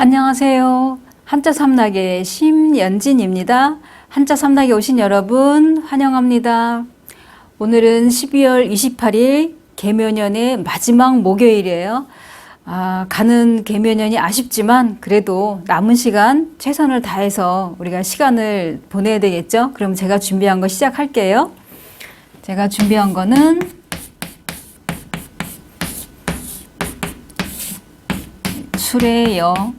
안녕하세요. 한자 삼락의 심연진입니다. 한자 삼락에 오신 여러분 환영합니다. 오늘은 12월 28일 개묘년의 마지막 목요일이에요. 가는 개묘년이 아쉽지만 그래도 남은 시간 최선을 다해서 우리가 시간을 보내야 되겠죠? 그럼 제가 준비한 거 시작할게요. 제가 준비한 거는 수레여.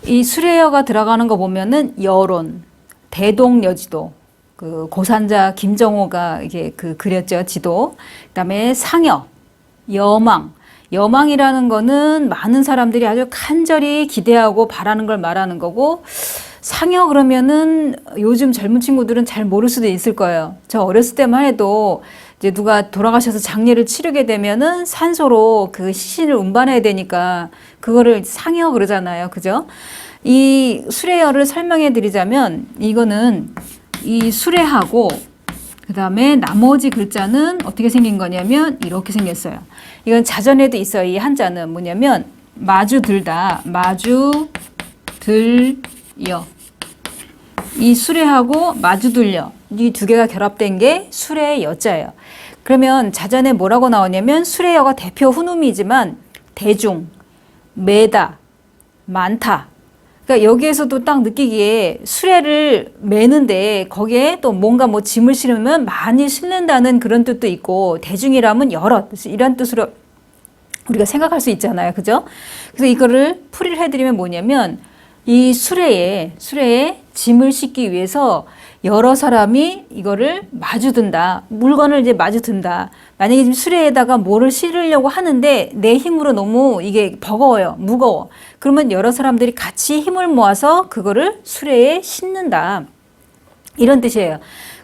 이 수레여가 들어가는 거 보면은 여론, 대동여지도, 그 고산자 김정호가 이게 그렸죠, 지도. 그다음에 상여, 여망. 여망이라는 거는 많은 사람들이 아주 간절히 기대하고 바라는 걸 말하는 거고, 상여 그러면은 요즘 젊은 친구들은 잘 모를 수도 있을 거예요. 저 어렸을 때만 해도 이제 누가 돌아가셔서 장례를 치르게 되면은 산소로 그 시신을 운반해야 되니까 그거를 상여 그러잖아요. 그죠? 이 수레여를 설명해 드리자면 이거는 이 수레하고 그 다음에 나머지 글자는 어떻게 생긴 거냐면 이렇게 생겼어요. 이건 자전에도 있어요. 이 한자는 뭐냐면 마주 들다, 마주 들여. 이 수레하고 마주 들여. 이 두 개가 결합된 게 수레여자예요. 그러면 자전에 뭐라고 나오냐면 수레여가 대표 훈음이지만 대중, 매다, 많다. 그러니까 여기에서도 딱 느끼기에 수레를 매는데 거기에 또 뭔가 뭐 짐을 실으면 많이 실는다는 그런 뜻도 있고 대중이라면 여러 이런 뜻으로 우리가 생각할 수 있잖아요. 그죠? 그래서 이거를 풀이를 해드리면 뭐냐면 이 수레에 짐을 싣기 위해서 여러 사람이 이거를 마주든다. 물건을 이제 마주든다. 만약에 지금 수레에다가 뭐를 실으려고 하는데 내 힘으로 너무 이게 버거워요. 무거워. 그러면 여러 사람들이 같이 힘을 모아서 그거를 수레에 싣는다. 이런 뜻이에요.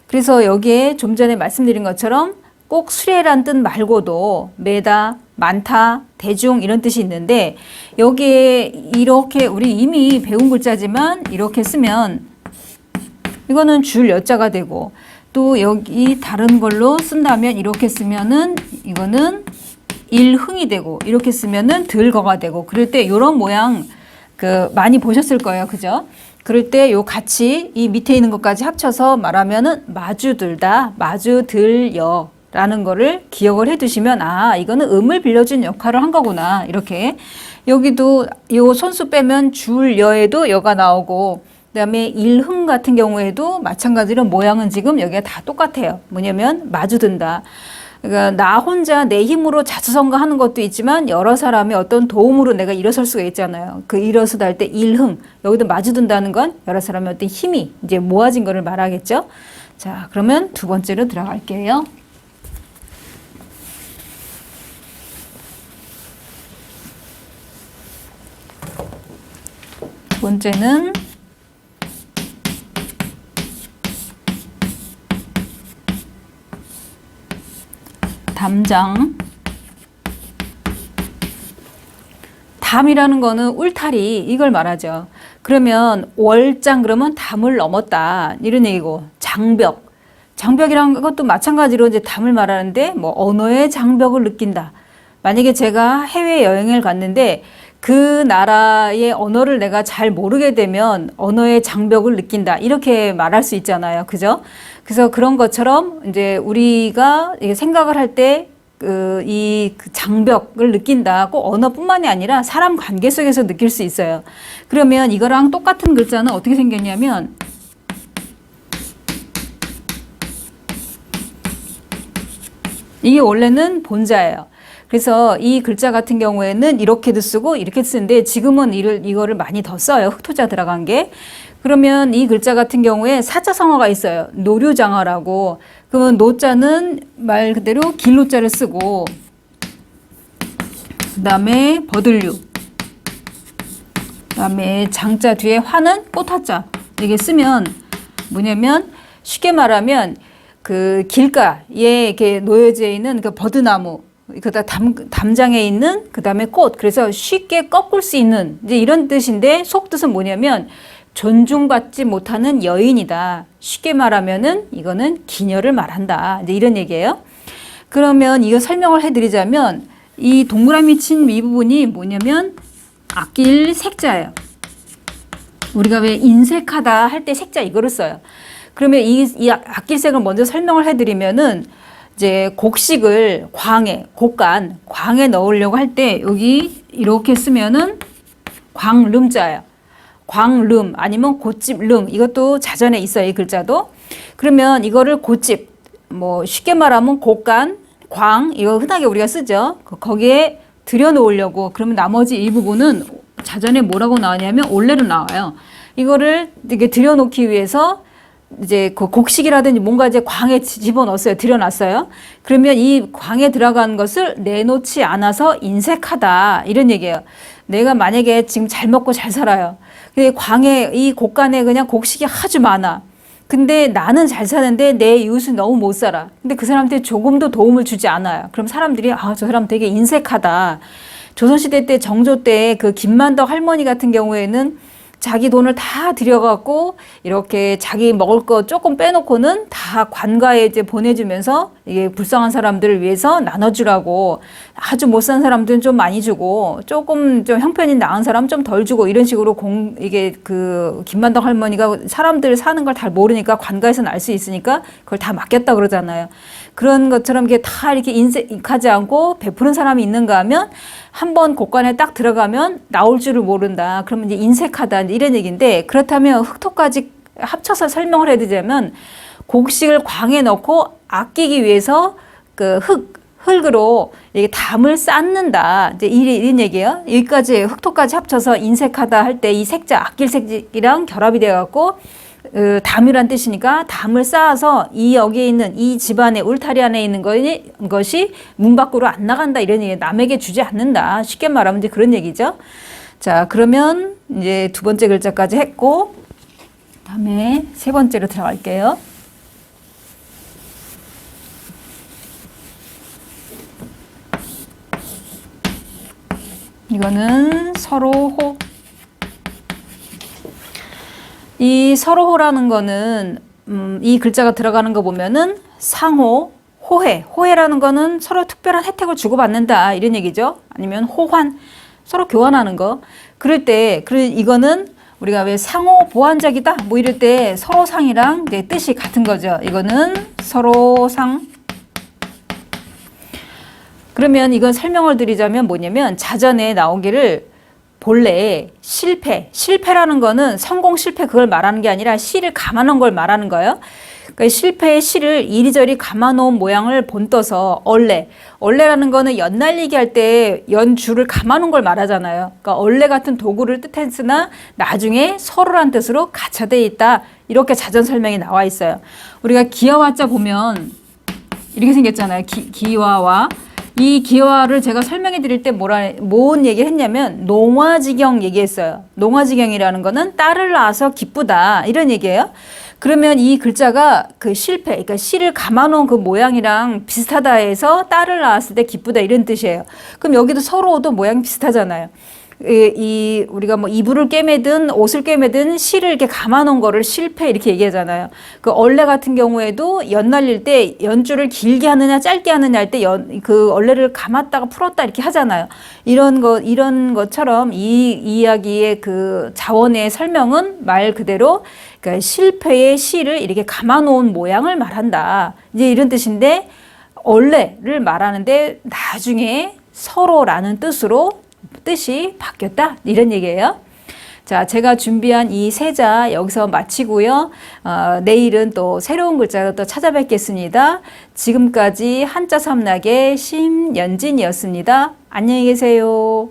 그래서 여기에 좀 전에 말씀드린 것처럼 꼭 수레란 뜻 말고도 매다, 많다, 대중 이런 뜻이 있는데 여기에 이렇게 우리 이미 배운 글자지만 이렇게 쓰면 이거는 줄 여자가 되고 또 여기 다른 걸로 쓴다면 이렇게 쓰면은 이거는 일흥이 되고 이렇게 쓰면은 들거가 되고 그럴 때 이런 모양 많이 보셨을 거예요. 그죠? 그럴 때 요 같이 이 밑에 있는 것까지 합쳐서 말하면은 마주들다, 마주들여 라는 거를 기억을 해 두시면 이거는 음을 빌려준 역할을 한 거구나. 이렇게 여기도 요 손수 빼면 줄여에도 여가 나오고 그다음에 일흥 같은 경우에도 마찬가지로 모양은 지금 여기가 다 똑같아요. 뭐냐면 마주든다. 그러니까 나 혼자 내 힘으로 자수성가하는 것도 있지만 여러 사람의 어떤 도움으로 내가 일어설 수가 있잖아요. 그 일어서다 할 때 일흥 여기도 마주든다는 건 여러 사람의 어떤 힘이 이제 모아진 거를 말하겠죠. 자, 그러면 두 번째로 들어갈게요. 두 번째는 담장. 담이라는 거는 울타리 이걸 말하죠. 그러면 월장 그러면 담을 넘었다 이런 얘기고 장벽. 장벽이란 것도 마찬가지로 이제 담을 말하는데 뭐 언어의 장벽을 느낀다. 만약에 제가 해외 여행을 갔는데 그 나라의 언어를 내가 잘 모르게 되면 언어의 장벽을 느낀다. 이렇게 말할 수 있잖아요. 그죠? 그래서 그런 것처럼 이제 우리가 생각을 할 때 이 장벽을 느낀다. 꼭 언어뿐만이 아니라 사람 관계 속에서 느낄 수 있어요. 그러면 이거랑 똑같은 글자는 어떻게 생겼냐면 이게 원래는 본자예요. 그래서 이 글자 같은 경우에는 이렇게도 쓰고 이렇게 쓰는데 지금은 이거를 많이 더 써요. 흑토자 들어간 게. 그러면 이 글자 같은 경우에 사자성어가 있어요. 노류장어라고. 그러면 노자는 말 그대로 길노자를 쓰고 그 다음에 버들류 그 다음에 장자 뒤에 화는 꽃화자 이게 쓰면 뭐냐면 쉽게 말하면 그 길가에 이렇게 놓여져 있는 그 버드나무 그다 담장에 있는 그 다음에 꽃 그래서 쉽게 꺾을 수 있는 이제 이런 뜻인데 속뜻은 뭐냐면 존중받지 못하는 여인이다. 쉽게 말하면은 이거는 기녀를 말한다. 이제 이런 얘기예요. 그러면 이거 설명을 해드리자면 이 동그라미 친 위 부분이 뭐냐면 아낄 색자예요. 우리가 왜 인색하다 할 때 색자 이거를 써요. 그러면 이 아낄 색을 먼저 설명을 해드리면은 이제 곡식을 광에 넣으려고 할 때 여기 이렇게 쓰면은 광름자예요. 광름 아니면 고집름 이것도 자전에 있어요. 이 글자도. 그러면 이거를 고집 뭐 쉽게 말하면 곡간 광 이거 흔하게 우리가 쓰죠. 거기에 들여놓으려고 그러면 나머지 일부분은 자전에 뭐라고 나오냐면 올레로 나와요. 이거를 이렇게 들여놓기 위해서 이제 그 곡식이라든지 뭔가 이제 광에 집어넣었어요. 들여놨어요. 그러면 이 광에 들어간 것을 내놓지 않아서 인색하다 이런 얘기예요. 내가 만약에 지금 잘 먹고 잘 살아요. 근데 이 곡간에 그냥 곡식이 아주 많아. 근데 나는 잘 사는데 내 이웃은 너무 못 살아. 근데 그 사람한테 조금도 도움을 주지 않아요. 그럼 사람들이 저 사람 되게 인색하다. 조선시대 때 정조 때 그 김만덕 할머니 같은 경우에는 자기 돈을 다 들여갖고 이렇게 자기 먹을 거 조금 빼놓고는 다 관가에 이제 보내주면서 이게 불쌍한 사람들을 위해서 나눠주라고 아주 못 산 사람들은 좀 많이 주고 조금 좀 형편이 나은 사람 좀 덜 주고 이런 식으로 이게 그 김만덕 할머니가 사람들 사는 걸 잘 모르니까 관가에서는 알 수 있으니까 그걸 다 맡겼다 그러잖아요. 그런 것처럼 이게 다 이렇게 인색하지 않고 베푸는 사람이 있는가 하면 한번 곡간에 딱 들어가면 나올 줄을 모른다. 그러면 이제 인색하다. 이런 얘기인데 그렇다면 흑토까지 합쳐서 설명을 해드리자면 곡식을 광에 넣고 아끼기 위해서 그 흙으로 이게 담을 쌓는다. 이제 이런 얘기예요. 여기까지 흑토까지 합쳐서 인색하다 할 때 이 색자 아낄 색이랑 결합이 돼갖고 담이란 뜻이니까 담을 쌓아서 여기에 있는 이 집안의 울타리 안에 있는 것이 문 밖으로 안 나간다 이런 얘기 남에게 주지 않는다 쉽게 말하면 이제 그런 얘기죠. 자 그러면 이제 두 번째 글자까지 했고 다음에 세 번째로 들어갈게요. 이거는 서로호. 이 서로호라는 거는 이 글자가 들어가는 거 보면은 상호, 호해라는 거는 서로 특별한 혜택을 주고받는다 이런 얘기죠. 아니면 호환, 서로 교환하는 거. 그럴 때 이거는 우리가 왜 상호 보완적이다 뭐 이럴 때 서로상이랑 이제 뜻이 같은 거죠. 이거는 서로상. 그러면 이건 설명을 드리자면 뭐냐면 자전에 나오기를 본래 실패라는 거는 성공 실패 그걸 말하는 게 아니라 실을 감아놓은 걸 말하는 거예요. 그러니까 실패의 실을 이리저리 감아놓은 모양을 본떠서 얼레라는 거는 연 날리기 할 때 연줄을 감아놓은 걸 말하잖아요. 그러니까 얼레 같은 도구를 뜻했으나 나중에 서로란 뜻으로 가차돼 있다. 이렇게 자전 설명이 나와 있어요. 우리가 기와자 보면 이렇게 생겼잖아요. 기와와. 이 기와를 제가 설명해 드릴 때 뭔 얘기를 했냐면 농화지경 얘기했어요. 농화지경이라는 거는 딸을 낳아서 기쁘다 이런 얘기예요. 그러면 이 글자가 그 실패, 그러니까 실을 감아놓은 그 모양이랑 비슷하다 해서 딸을 낳았을 때 기쁘다 이런 뜻이에요. 그럼 여기도 서로도 모양이 비슷하잖아요. 우리가 뭐 이불을 꿰매든 옷을 꿰매든 실을 이렇게 감아놓은 거를 실패 이렇게 얘기하잖아요. 그 얼레 같은 경우에도 연 날릴 때 연줄을 길게 하느냐 짧게 하느냐 할 때 그 얼레를 감았다가 풀었다 이렇게 하잖아요. 이런 것처럼 이 이야기의 그 자원의 설명은 말 그대로 그러니까 실패의 실을 이렇게 감아놓은 모양을 말한다. 이제 이런 뜻인데 얼레를 말하는데 나중에 서로라는 뜻이 바뀌었다 이런 얘기예요. 자, 제가 준비한 이 세자 여기서 마치고요. 내일은 또 새로운 글자로 또 찾아뵙겠습니다. 지금까지 한자 삼락의 심연진이었습니다. 안녕히 계세요.